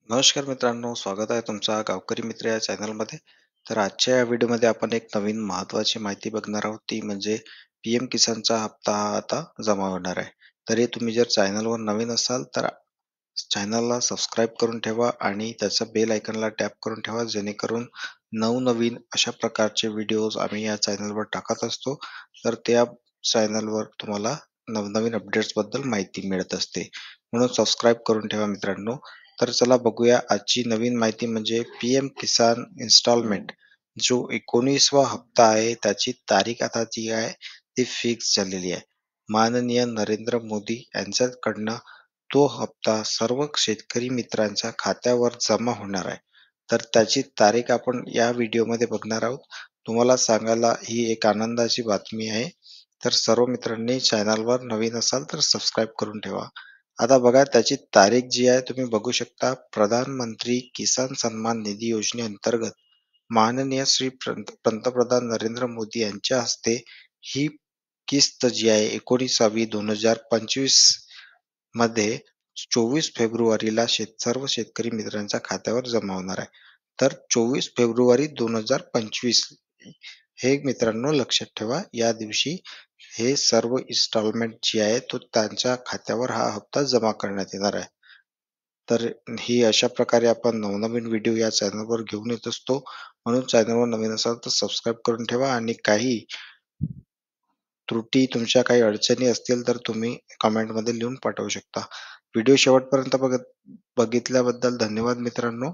नमस्कार मित्रांनो, स्वागत आहे तुमचा गावकरी मित्र या चॅनलमध्ये. तर आजच्या या व्हिडिओमध्ये आपण एक नवीन महत्त्वाची माहिती बघणार आहोत, ती म्हणजे पी-एम किसानचा हप्ता हा आता जमा होणार आहे. तरी तुम्ही जर चॅनलवर नवीन असाल तर चॅनलला सबस्क्राईब करून ठेवा आणि त्याच्या बेल आयकॉनला टॅप करून ठेवा, जेणेकरून नवनवीन अशा प्रकारचे व्हिडिओज आम्ही या चॅनलवर टाकत असतो. तर त्या चॅनलवर तुम्हाला नवनवीन अपडेट्सबद्दल माहिती मिळत असते. म्हणून सबस्क्राईब करून ठेवा मित्रांनो. तर चला बघूया आजची नवीन माहिती म्हणजे पी-एम किसान इन्स्टॉलमेंट जो 19वा हप्ता आहे, त्याची तारीख आता जी आहे ती फिक्स झालेली आहे. माननीय नरेंद्र मोदी यांच्याकडनं तो हप्ता सर्व शेतकरी मित्रांच्या खात्यावर जमा होणार आहे. तर त्याची तारीख आपण या व्हिडिओमध्ये बघणार आहोत. तुम्हाला सांगायला ही एक आनंदाची बातमी आहे. तर सर्व मित्रांनी चॅनलवर नवीन असाल तर सबस्क्राईब करून ठेवा. आता बघा त्याची तारीख जी आहे तुम्ही बघू शकता. प्रधानमंत्री किसान सन्मान निधी योजनेअंतर्गत माननीय श्री पंतप्रधान नरेंद्र मोदी यांच्या हस्ते ही किस्त जी आहे 19/2025 मध्ये 24 फेब्रुवारीला सर्व शेतकरी मित्रांच्या खात्यावर जमा होणार आहे. तर 24 फेब्रुवारी 2025 हे मित्रांनो लक्षात ठेवा. या दिवशी हे सर्व इन्स्टॉलमेंट जी आहे तो त्यांच्या खात्यावर हा हप्ता जमा करण्यात येणार आहे. तर ही अशा प्रकारे आपण नवनवीन व्हिडिओ या चॅनलवर घेऊन येत असतो. म्हणून चॅनलवर नवीन असाल तर सबस्क्राईब करून ठेवा आणि काही त्रुटी तुमच्या काही अडचणी असतील तर तुम्ही कमेंटमध्ये लिहून पाठवू शकता. व्हिडिओ शेवटपर्यंत बघितल्याबद्दल धन्यवाद मित्रांनो.